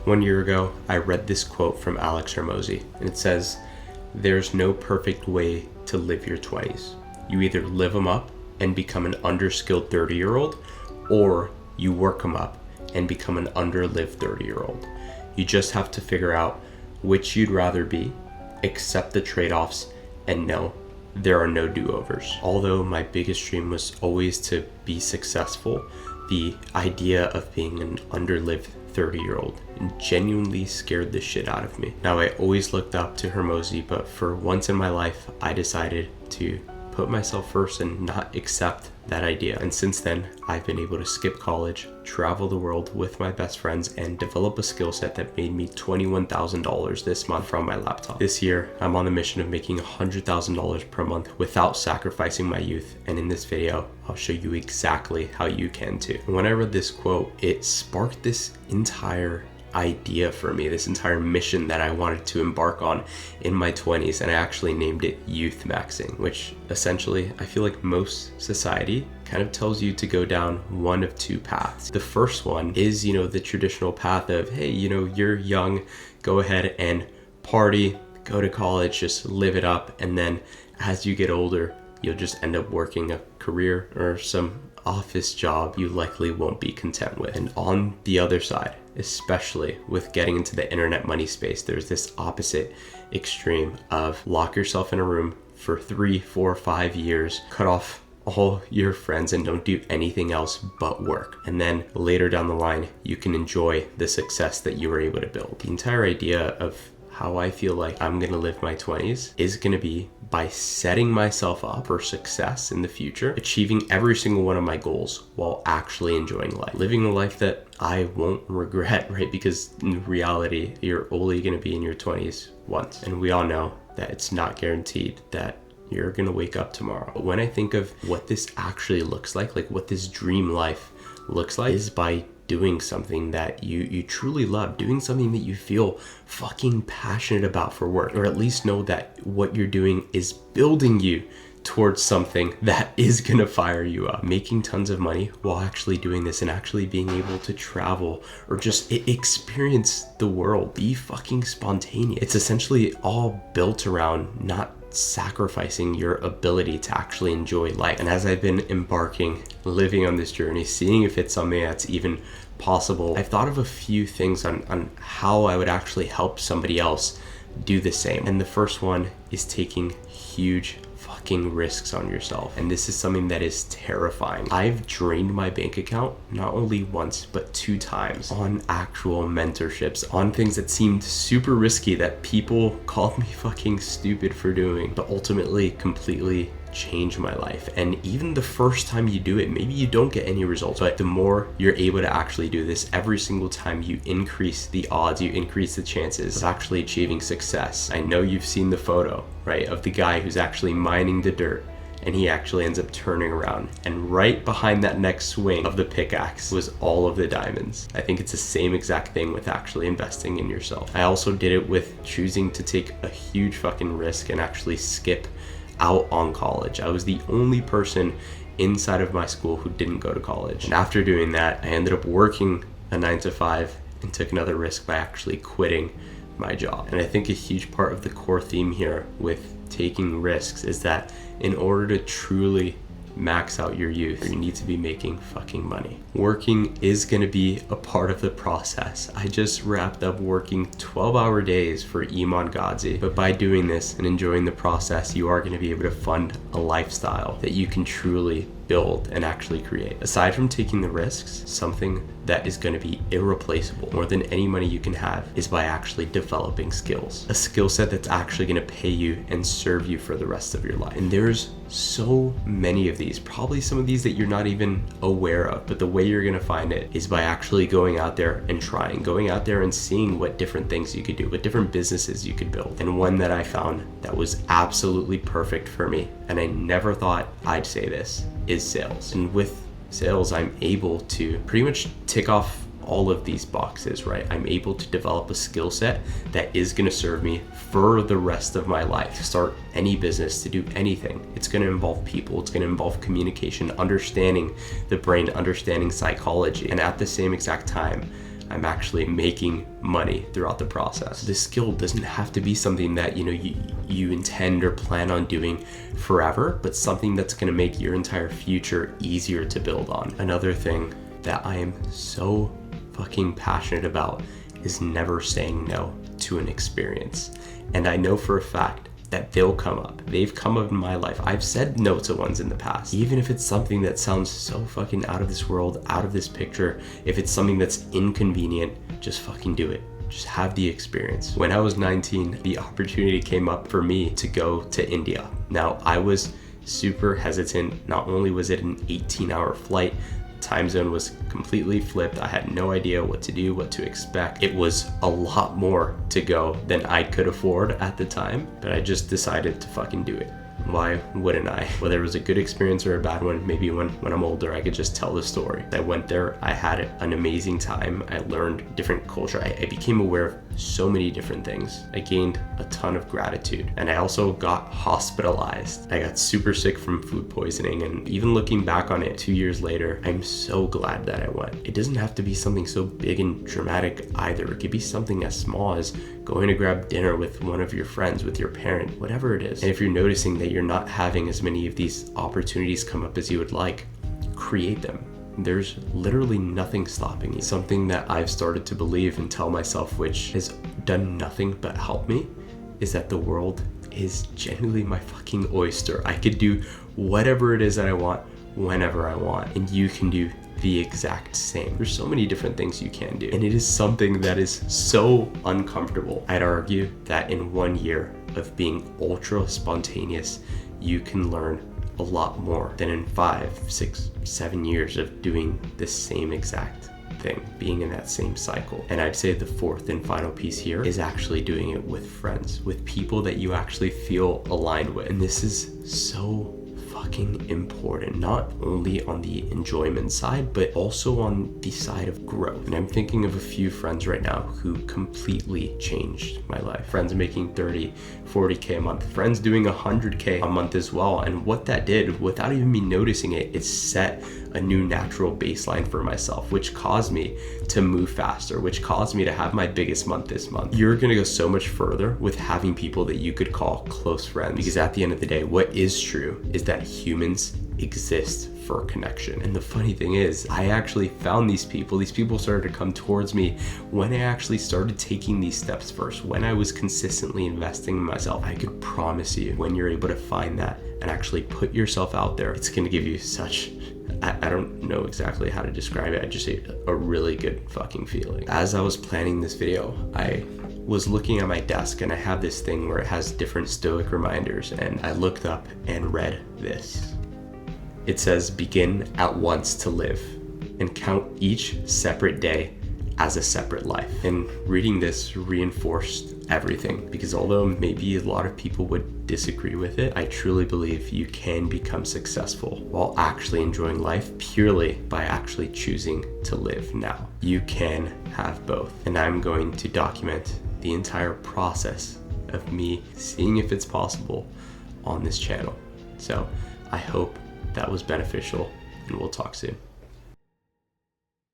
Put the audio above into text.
1 year ago, I read this quote from Alex Hormozy, and it says, "There's no perfect way to live your 20s. You either live them up and become an underskilled 30-year-old, or you work them up and become an underlived 30-year-old. You just have to figure out which you'd rather be, accept the trade-offs, and know there are no do-overs." Although my biggest dream was always to be successful, the idea of being an underlived 30-year-old genuinely scared the shit out of me. Now, I always looked up to Hormozy, but for once in my life, I decided to put myself first and not accept that idea. And since then, I've been able to skip college, travel the world with my best friends, and develop a skill set that made me $21,000 this month from my laptop. This year, I'm on the mission of making $100,000 per month without sacrificing my youth. And in this video, I'll show you exactly how you can too. And when I read this quote, it sparked this entire idea for me, this entire mission that I wanted to embark on in my 20s, and I actually named it youth maxing, which essentially I feel like most society kind of tells you to go down one of two paths. The first one is, the traditional path of, hey, you're young, go ahead and party, go to college, just live it up, and then as you get older, you'll just end up working a career or some office job you likely won't be content with. And on the other side, especially with getting into the internet money space, there's this opposite extreme of lock yourself in a room for 3, 4, 5 years, cut off all your friends, and don't do anything else but work. And then later down the line, you can enjoy the success that you were able to build. The entire idea of how I feel like I'm gonna live my 20s is gonna be by setting myself up for success in the future, achieving every single one of my goals while actually enjoying life. Living a life that I won't regret, right? Because in reality, you're only gonna be in your 20s once. And we all know that it's not guaranteed that you're gonna wake up tomorrow. But when I think of what this actually looks like what this dream life looks like, is by doing something that you truly love, doing something that you feel fucking passionate about for work, or at least know that what you're doing is building you towards something that is gonna fire you up. Making tons of money while actually doing this and actually being able to travel or just experience the world, be fucking spontaneous. It's essentially all built around not sacrificing your ability to actually enjoy life. And as I've been living on this journey, seeing if it's something that's even possible, I've thought of a few things on how I would actually help somebody else do the same. And the first one is taking huge fucking risks on yourself. And this is something that is terrifying. I've drained my bank account not only once, but 2 times on actual mentorships, on things that seemed super risky that people called me fucking stupid for doing, but ultimately completely changed my life. And even the first time you do it, maybe you don't get any results, but the more you're able to actually do this, every single time you increase the odds, you increase the chances of actually achieving success. I know you've seen the photo, right, of the guy who's actually mining the dirt, and he actually ends up turning around, and right behind that next swing of the pickaxe was all of the diamonds. I think it's the same exact thing with actually investing in yourself. I also did it with choosing to take a huge fucking risk and actually skip out on college. I was the only person inside of my school who didn't go to college. And after doing that, I ended up working a 9-to-5 and took another risk by actually quitting my job. And I think a huge part of the core theme here with taking risks is that in order to truly max out your youth, you need to be making fucking money. Working is going to be a part of the process. I just wrapped up working 12-hour days for Iman Ghazi, but by doing this and enjoying the process, you are going to be able to fund a lifestyle that you can truly build and actually create. Aside from taking the risks, something that is going to be irreplaceable more than any money you can have is by actually developing skills. A skill set that's actually going to pay you and serve you for the rest of your life. And there's so many of these, probably some of these that you're not even aware of, but the way you're going to find it is by actually going out there and trying, going out there and seeing what different things you could do, what different businesses you could build. And one that I found that was absolutely perfect for me, and I never thought I'd say this, is sales. And with sales, I'm able to pretty much tick off all of these boxes, right? I'm able to develop a skill set that is going to serve me for the rest of my life. To start any business, to do anything, it's going to involve people, it's going to involve communication, understanding the brain, understanding psychology. And at the same exact time, I'm actually making money throughout the process. This skill doesn't have to be something that you intend or plan on doing forever, but something that's going to make your entire future easier to build on. Another thing that I am so fucking passionate about is never saying no to an experience. And I know for a fact that they'll come up. They've come up in my life. I've said no to ones in the past. Even if it's something that sounds so fucking out of this world, out of this picture, if it's something that's inconvenient, just fucking do it. Just have the experience. When I was 19, the opportunity came up for me to go to India. Now, I was super hesitant. Not only was it an 18-hour flight, time zone was completely flipped. I had no idea what to do, what to expect. It was a lot more to go than I could afford at the time, but I just decided to fucking do it. Why wouldn't I? Whether it was a good experience or a bad one, maybe when I'm older, I could just tell the story. I went there, I had an amazing time. I learned different culture. I became aware of so many different things. I gained a ton of gratitude, and I also got hospitalized. I got super sick from food poisoning, and even looking back on it 2 years later, I'm so glad that I went. It doesn't have to be something so big and dramatic either. It could be something as small as going to grab dinner with one of your friends, with your parent, whatever it is. And if you're noticing that you're not having as many of these opportunities come up as you would like, create them. There's literally nothing stopping you. Something that I've started to believe and tell myself, which has done nothing but help me, is that the world is genuinely my fucking oyster. I could do whatever it is that I want, whenever I want, and you can do the exact same. There's so many different things you can do, and it is something that is so uncomfortable. I'd argue that in 1 year of being ultra spontaneous, you can learn a lot more than in 5, 6, 7 years of doing the same exact thing, being in that same cycle. And I'd say the fourth and final piece here is actually doing it with friends, with people that you actually feel aligned with. And this is so fucking important, not only on the enjoyment side, but also on the side of growth. And I'm thinking of a few friends right now who completely changed my life. Friends making 30, 40K a month, friends doing 100K a month as well. And what that did, without even me noticing it, it set a new natural baseline for myself, which caused me to move faster, which caused me to have my biggest month this month. You're gonna go so much further with having people that you could call close friends, because at the end of the day, what is true is that humans exist for connection. And the funny thing is, I actually found these people started to come towards me when I actually started taking these steps first, when I was consistently investing in myself. I could promise you, when you're able to find that and actually put yourself out there, it's gonna give you such, I don't know exactly how to describe it. I just say a really good fucking feeling. As I was planning this video, I was looking at my desk, and I have this thing where it has different stoic reminders, and I looked up and read this. It says, begin at once to live and count each separate day as a separate life. And reading this reinforced everything, because although maybe a lot of people would disagree with it, I truly believe you can become successful while actually enjoying life purely by actually choosing to live now. You can have both. And I'm going to document the entire process of me seeing if it's possible on this channel. So I hope that was beneficial, and we'll talk soon.